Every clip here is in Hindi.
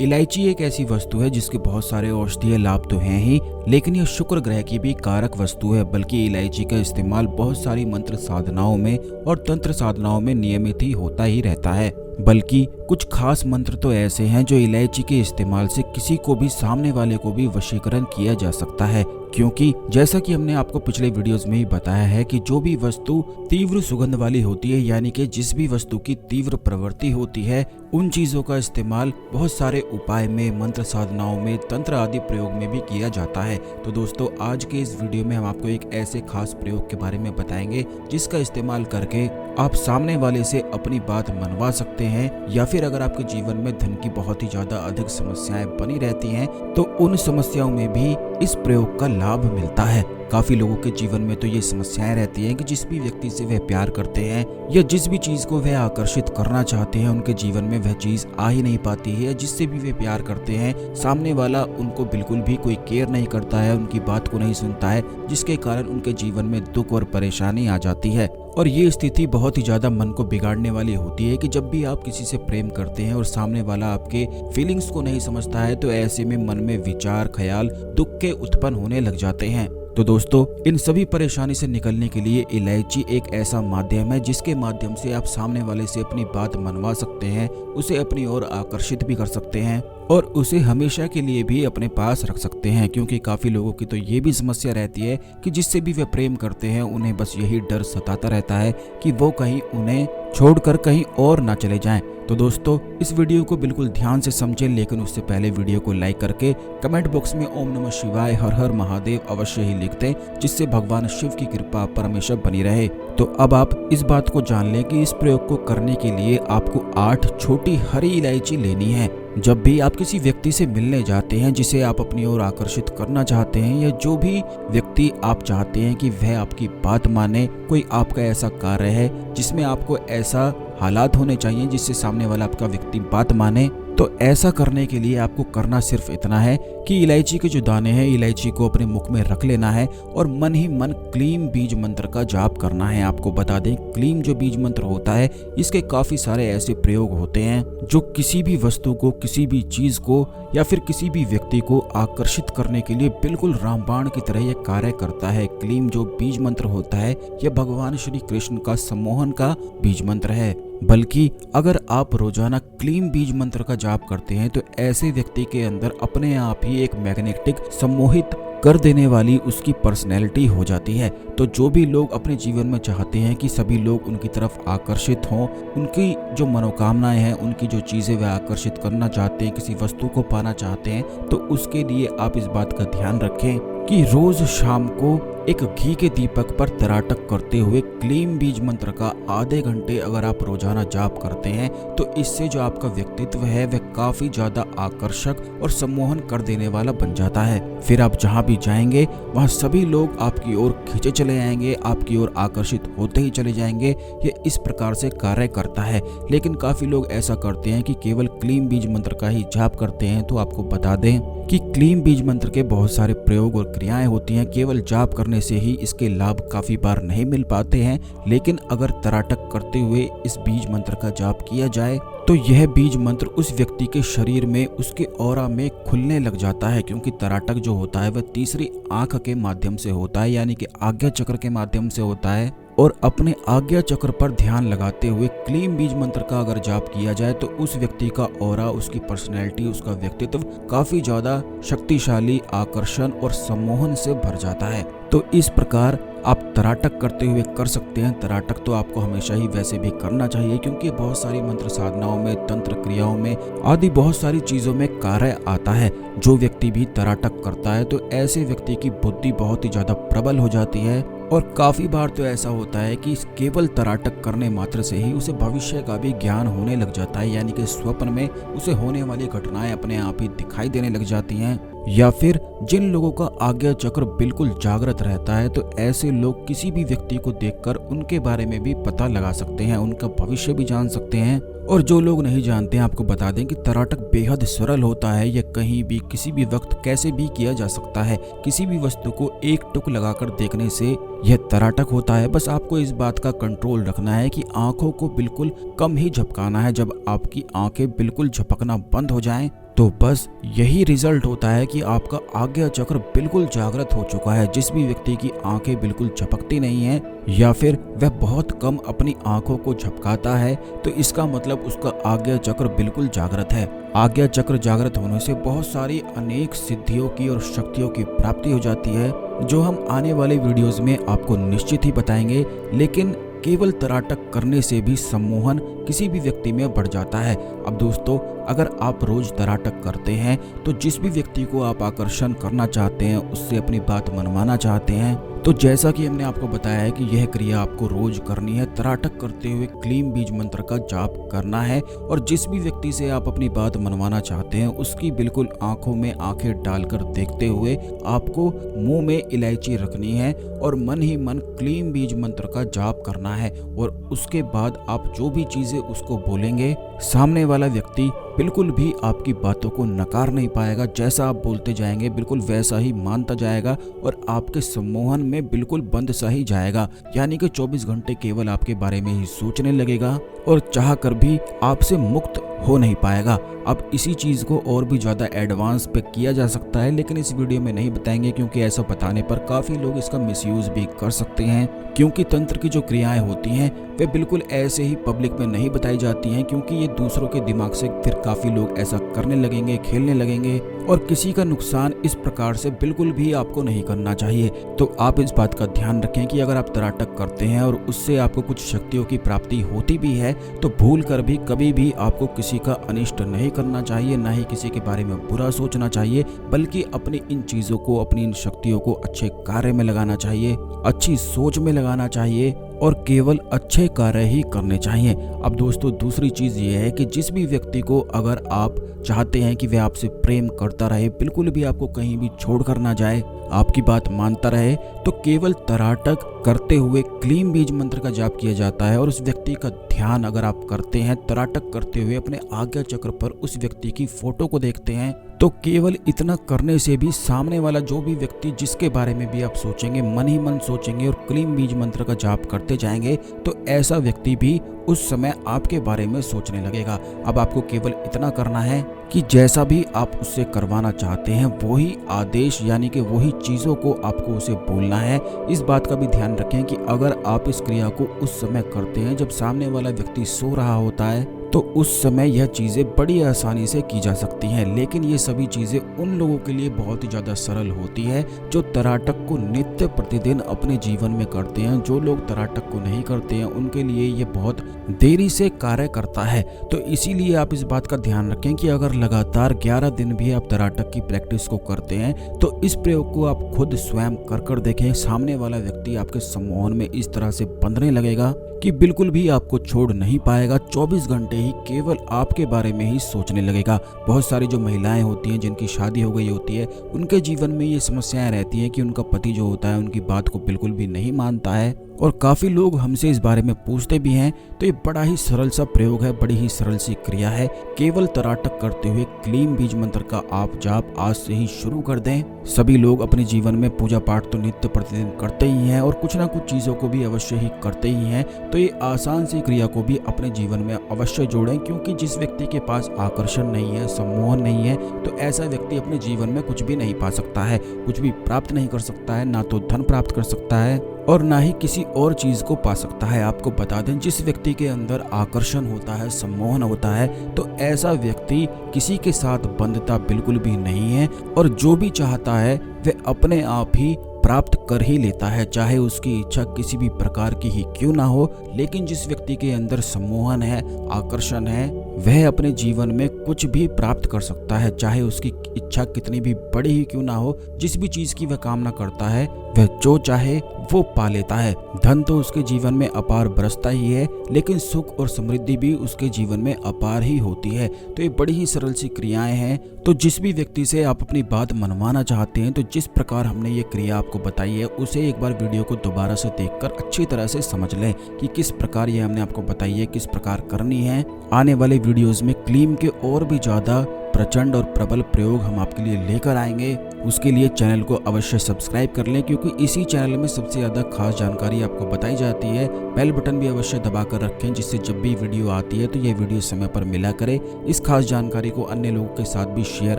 इलायची एक ऐसी वस्तु है जिसके बहुत सारे औषधीय लाभ तो हैं ही, लेकिन यह शुक्र ग्रह की भी कारक वस्तु है। बल्कि इलायची का इस्तेमाल बहुत सारी मंत्र साधनाओं में और तंत्र साधनाओं में नियमित ही होता ही रहता है। बल्कि कुछ खास मंत्र तो ऐसे हैं जो इलायची के इस्तेमाल से किसी को भी, सामने वाले को भी वशीकरण किया जा सकता है। क्योंकि जैसा कि हमने आपको पिछले वीडियोस में ही बताया है कि जो भी वस्तु तीव्र सुगंध वाली होती है, यानी कि जिस भी वस्तु की तीव्र प्रवृत्ति होती है, उन चीजों का इस्तेमाल बहुत सारे उपाय में, मंत्र साधनाओं में, तंत्र आदि प्रयोग में भी किया जाता है। तो दोस्तों, आज के इस वीडियो में हम आपको एक ऐसे खास प्रयोग के बारे में बताएंगे जिसका इस्तेमाल करके आप सामने वाले से अपनी बात मनवा सकते हैं, या फिर अगर आपके जीवन में धन की बहुत ही ज्यादा अधिक समस्याएं बनी रहती हैं तो उन समस्याओं में भी इस प्रयोग का लाभ मिलता है। काफी लोगों के जीवन में तो ये समस्याएं रहती हैं कि जिस भी व्यक्ति से वह प्यार करते हैं या जिस भी चीज को वह आकर्षित करना चाहते हैं, उनके जीवन में वह चीज आ ही नहीं पाती है। जिससे भी वे प्यार करते हैं, सामने वाला उनको बिल्कुल भी कोई केयर नहीं करता है, उनकी बात को नहीं सुनता है, जिसके कारण उनके जीवन में दुख और परेशानी आ जाती है। और ये स्थिति बहुत ही ज्यादा मन को बिगाड़ने वाली होती है कि जब भी आप किसी से प्रेम करते हैं और सामने वाला आपके फीलिंग्स को नहीं समझता है, तो ऐसे में मन में विचार, ख्याल दुख के उत्पन्न होने लग जाते हैं। तो दोस्तों, इन सभी परेशानी से निकलने के लिए इलायची एक ऐसा माध्यम है जिसके माध्यम से आप सामने वाले से अपनी बात मनवा सकते हैं, उसे अपनी ओर आकर्षित भी कर सकते हैं और उसे हमेशा के लिए भी अपने पास रख सकते हैं। क्योंकि काफी लोगों की तो ये भी समस्या रहती है कि जिससे भी वे प्रेम करते हैं, उन्हें बस यही डर सताता रहता है कि वो कहीं उन्हें छोड़कर कहीं और ना चले जाएं। तो दोस्तों, इस वीडियो को बिल्कुल ध्यान से समझें, लेकिन उससे पहले वीडियो को लाइक करके कमेंट बॉक्स में ओम नमः शिवाय, हर हर महादेव अवश्य ही लिख दें, जिससे भगवान शिव की कृपा आप पर हमेशा बनी रहे। तो अब आप इस बात को जान लें कि इस प्रयोग को करने के लिए आपको 8 छोटी हरी इलायची लेनी है। जब भी आप किसी व्यक्ति से मिलने जाते हैं जिसे आप अपनी ओर आकर्षित करना चाहते हैं, या जो भी व्यक्ति आप चाहते हैं कि वह आपकी बात माने, कोई आपका ऐसा कार्य है जिसमें आपको ऐसा हालात होने चाहिए जिससे सामने वाला आपका व्यक्ति बात माने, तो ऐसा करने के लिए आपको करना सिर्फ इतना है कि इलायची के जो दाने हैं, इलायची को अपने मुख में रख लेना है और मन ही मन क्लीम बीज मंत्र का जाप करना है। आपको बता दें, क्लीम जो बीज मंत्र होता है, इसके काफी सारे ऐसे प्रयोग होते हैं जो किसी भी वस्तु को, किसी भी चीज को या फिर किसी भी व्यक्ति को आकर्षित करने के लिए बिल्कुल रामबाण की तरह यह कार्य करता है। क्लीम जो बीज मंत्र होता है, यह भगवान श्री कृष्ण का सम्मोहन का बीज मंत्र है। बल्कि अगर आप रोजाना क्लीम बीज मंत्र का जाप करते हैं तो ऐसे व्यक्ति के अंदर अपने आप ही एक मैग्नेटिक, सम्मोहित कर देने वाली उसकी पर्सनैलिटी हो जाती है। तो जो भी लोग अपने जीवन में चाहते हैं कि सभी लोग उनकी तरफ आकर्षित हों, उनकी जो मनोकामनाएं हैं, उनकी जो चीजें वह आकर्षित करना चाहते हैं, किसी वस्तु को पाना चाहते हैं, तो उसके लिए आप इस बात का ध्यान रखें कि रोज शाम को एक घी के दीपक पर तराटक करते हुए क्लीम बीज मंत्र का आधे घंटे अगर आप रोजाना जाप करते हैं, तो इससे जो आपका व्यक्तित्व है वह काफी ज्यादा आकर्षक और सम्मोहन कर देने वाला बन जाता है। फिर आप जहां भी जाएंगे वहां सभी लोग आपकी ओर खींचे चले आएंगे, आपकी ओर आकर्षित होते ही चले जाएंगे। ये इस प्रकार से कार्य करता है। लेकिन काफी लोग ऐसा करते हैं कि केवल क्लीम बीज मंत्र का ही जाप करते हैं। तो आपको बता दें कि क्लीम बीज मंत्र के बहुत सारे प्रयोग और क्रियाएं होती हैं। केवल जाप करने से ही इसके लाभ काफी बार नहीं मिल पाते हैं, लेकिन अगर तराटक करते हुए इस बीज मंत्र का जाप किया जाए तो यह बीज मंत्र उस व्यक्ति के शरीर में, उसके ऑरा में खुलने लग जाता है। क्योंकि तराटक जो होता है वह तीसरी आंख के माध्यम से होता है, यानी कि आज्ञा चक्र के माध्यम से होता है। और अपने आज्ञा चक्र पर ध्यान लगाते हुए क्लीम बीज मंत्र का अगर जाप किया जाए तो उस व्यक्ति का ऑरा, उसकी पर्सनैलिटी, उसका व्यक्तित्व काफी ज्यादा शक्तिशाली, आकर्षण और सम्मोहन से भर जाता है। तो इस प्रकार आप तराटक करते हुए कर सकते हैं। तराटक तो आपको हमेशा ही वैसे भी करना चाहिए, क्योंकि बहुत सारी मंत्र साधनाओं में, तंत्र क्रियाओं में आदि बहुत सारी चीजों में कार्य आता है। जो व्यक्ति भी तराटक करता है तो ऐसे व्यक्ति की बुद्धि बहुत ही ज्यादा प्रबल हो जाती है। और काफी बार तो ऐसा होता है कि केवल तराटक करने मात्र से ही उसे भविष्य का भी ज्ञान होने लग जाता है, यानी कि स्वप्न में उसे होने वाली घटनाएं अपने आप ही दिखाई देने लग जाती हैं। या फिर जिन लोगों का आज्ञा चक्र बिल्कुल जागृत रहता है, तो ऐसे लोग किसी भी व्यक्ति को देखकर उनके बारे में भी पता लगा सकते हैं, उनका भविष्य भी जान सकते हैं। और जो लोग नहीं जानते हैं, आपको बता दें कि तराटक बेहद सरल होता है। यह कहीं भी, किसी भी वक्त, कैसे भी किया जा सकता है। किसी भी वस्तु को एक टुक लगाकर देखने से यह तराटक होता है। बस आपको इस बात का कंट्रोल रखना है कि आंखों को बिल्कुल कम ही झपकाना है। जब आपकी आंखें बिल्कुल झपकना बंद हो जाएं, तो बस यही रिजल्ट होता है कि आपका आज्ञा चक्र बिल्कुल जागृत हो चुका है। जिस भी व्यक्ति की आंखें बिल्कुल झपकती नहीं है या फिर वह बहुत कम अपनी आंखों को झपकाता है, तो इसका मतलब उसका आज्ञा चक्र बिल्कुल जागृत है। आज्ञा चक्र जागृत होने से बहुत सारी अनेक सिद्धियों की और शक्तियों की प्राप्ति हो जाती है, जो हम आने वाले वीडियोस में आपको निश्चित ही बताएंगे। लेकिन केवल तराटक करने से भी सम्मोहन किसी भी व्यक्ति में बढ़ जाता है। अब दोस्तों, अगर आप रोज तराटक करते हैं तो जिस भी व्यक्ति को आप आकर्षण करना चाहते हैं, उससे अपनी बात मनवाना चाहते हैं, तो जैसा कि हमने आपको बताया है कि यह क्रिया आपको रोज करनी है। तराटक करते हुए क्लीम बीज मंत्र का जाप करना है और जिस भी व्यक्ति से आप अपनी बात मनवाना चाहते हैं, उसकी बिल्कुल आंखों में आंखें डालकर देखते हुए आपको मुंह में इलायची रखनी है और मन ही मन क्लीम बीज मंत्र का जाप करना है। और उसके बाद आप जो भी चीजें उसको बोलेंगे, सामने वाला व्यक्ति बिल्कुल भी आपकी बातों को नकार नहीं पाएगा। जैसा आप बोलते जाएंगे बिल्कुल वैसा ही मानता जाएगा और आपके सम्मोहन में बिल्कुल बंद सा ही जाएगा। यानी कि 24 घंटे केवल आपके बारे में ही सोचने लगेगा और चाह कर भी आपसे मुक्त हो नहीं पाएगा। अब इसी चीज को और भी ज्यादा एडवांस पे किया जा सकता है, लेकिन इस वीडियो में नहीं बताएंगे क्योंकि ऐसा बताने पर काफी लोग इसका मिसयूज भी कर सकते हैं। क्योंकि तंत्र की जो क्रियाएं होती हैं वे बिल्कुल ऐसे ही पब्लिक में नहीं बताई जाती हैं, क्योंकि ये दूसरों के दिमाग से फिर काफी लोग ऐसा करने लगेंगे, खेलने लगेंगे और किसी का नुकसान इस प्रकार से बिल्कुल भी आपको नहीं करना चाहिए। तो आप इस बात का ध्यान रखें कि अगर आप तराटक करते हैं और उससे आपको कुछ शक्तियों की प्राप्ति होती भी है, तो भूल कर भी कभी भी आपको किसी का अनिष्ट नहीं करना चाहिए, ना ही किसी के बारे में बुरा सोचना चाहिए, बल्कि अपनी इन चीजों को, अपनी इन शक्तियों को अच्छे कार्य में लगाना चाहिए, अच्छी सोच में लगाना चाहिए और केवल अच्छे कार्य ही करने चाहिए। अब दोस्तों, दूसरी चीज ये है कि जिस भी व्यक्ति को अगर आप चाहते हैं कि वह आपसे प्रेम करता रहे, बिल्कुल भी आपको कहीं भी छोड़ कर ना जाए, आपकी बात मानता रहे, तो केवल तराटक करते हुए क्लीम बीज मंत्र का जाप किया जाता है। और उस व्यक्ति का ध्यान अगर आप करते हैं, तराटक करते हुए अपने आज्ञा चक्र पर उस व्यक्ति की फोटो को देखते हैं, तो केवल इतना करने से भी सामने वाला जो भी व्यक्ति जिसके बारे में भी आप सोचेंगे, मन ही मन सोचेंगे और क्लीम बीज मंत्र का जाप करते जाएंगे, तो ऐसा व्यक्ति भी उस समय आपके बारे में सोचने लगेगा। अब आपको केवल इतना करना है कि जैसा भी आप उससे करवाना चाहते हैं वही आदेश, यानी कि वही चीजों को आपको उसे बोलना है। इस बात का भी ध्यान रखें कि अगर आप इस क्रिया को उस समय करते हैं जब सामने वाला व्यक्ति सो रहा होता है, तो उस समय यह चीजें बड़ी आसानी से की जा सकती हैं। लेकिन ये सभी चीजें उन लोगों के लिए बहुत ही ज्यादा सरल होती है जो तराटक को नित्य प्रतिदिन अपने जीवन में करते हैं। जो लोग तराटक को नहीं करते हैं उनके लिए ये बहुत देरी से कार्य करता है। तो इसीलिए आप इस बात का ध्यान रखें कि अगर लगातार 11 दिन भी आप तराटक की प्रैक्टिस को करते हैं, तो इस प्रयोग को आप खुद स्वयं कर देखें। सामने वाला व्यक्ति आपके सम्मोहन में इस तरह से बंधने लगेगा कि बिल्कुल भी आपको छोड़ नहीं पाएगा। 24 घंटे ही केवल आपके बारे में ही सोचने लगेगा। बहुत सारी जो महिलाएं होती हैं जिनकी शादी हो गई होती है, उनके जीवन में ये समस्याएं रहती हैं कि उनका पति जो होता है उनकी बात को बिल्कुल भी नहीं मानता है और काफी लोग हमसे इस बारे में पूछते भी हैं। तो ये बड़ा ही सरल सा प्रयोग है, बड़ी ही सरल सी क्रिया है। केवल तराटक करते हुए क्लीम बीज मंत्र का आप जाप आज से ही शुरू कर दें। सभी लोग अपने जीवन में पूजा पाठ तो नित्य प्रतिदिन करते ही हैं और कुछ ना कुछ चीजों को भी अवश्य ही करते ही हैं। तो ये आसान सी क्रिया को भी अपने जीवन में अवश्य जोड़ें, क्योंकि जिस व्यक्ति के पास आकर्षण नहीं है, सम्मोहन नहीं है, तो ऐसा व्यक्ति अपने जीवन में कुछ भी नहीं पा सकता है, कुछ भी प्राप्त नहीं कर सकता है, ना तो धन प्राप्त कर सकता है और ना ही किसी और चीज को पा सकता है। आपको बता दें, जिस व्यक्ति के अंदर आकर्षण होता है, सम्मोहन होता है, तो ऐसा व्यक्ति किसी के साथ बंधता बिल्कुल भी नहीं है और जो भी चाहता है वह अपने आप ही प्राप्त कर ही लेता है, चाहे उसकी इच्छा किसी भी प्रकार की ही क्यों ना हो। लेकिन जिस व्यक्ति के अंदर सम्मोहन है, आकर्षण है, वह अपने जीवन में कुछ भी प्राप्त कर सकता है, चाहे उसकी इच्छा कितनी भी बड़ी ही क्यों ना हो। जिस भी चीज की वह कामना करता है वह जो चाहे वो पा लेता है। धन तो उसके जीवन में अपार बरसता ही है, लेकिन सुख और समृद्धि भी उसके जीवन में अपार ही होती है। तो ये बड़ी ही सरल सी क्रियाएं हैं। तो जिस भी व्यक्ति से आप अपनी बात मनवाना चाहते हैं, तो जिस प्रकार हमने ये क्रिया आपको बताई है, उसे एक बार वीडियो को दोबारा से देखकर अच्छी तरह से समझ लें कि किस प्रकार ये हमने आपको बताई है, किस प्रकार करनी है। आने वाले वीडियोस में क्लीम के और भी ज्यादा प्रचंड और प्रबल प्रयोग हम आपके लिए लेकर आएंगे। उसके लिए चैनल को अवश्य सब्सक्राइब कर लें, क्योंकि इसी चैनल में सबसे ज़्यादा खास जानकारी आपको बताई जाती है। बेल बटन भी अवश्य दबा कर रखें, जिससे जब भी वीडियो आती है तो ये वीडियो समय पर मिला करे। इस खास जानकारी को अन्य लोगों के साथ भी शेयर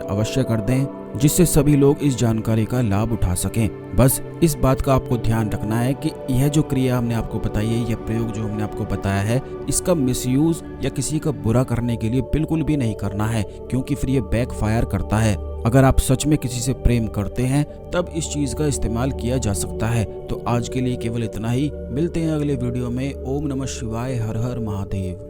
अवश्य कर दें, जिससे सभी लोग इस जानकारी का लाभ उठा सकें। बस इस बात का आपको ध्यान रखना है कि यह जो क्रिया हमने आपको बताई है, यह प्रयोग जो हमने आपको बताया है, इसका मिसयूज या किसी का बुरा करने के लिए बिल्कुल भी नहीं करना है, क्योंकि फिर ये बैकफायर करता है। अगर आप सच में किसी से प्रेम करते हैं तब इस चीज का इस्तेमाल किया जा सकता है। तो आज के लिए केवल इतना ही। मिलते हैं अगले वीडियो में। ओम नमः शिवाय। हर हर महादेव।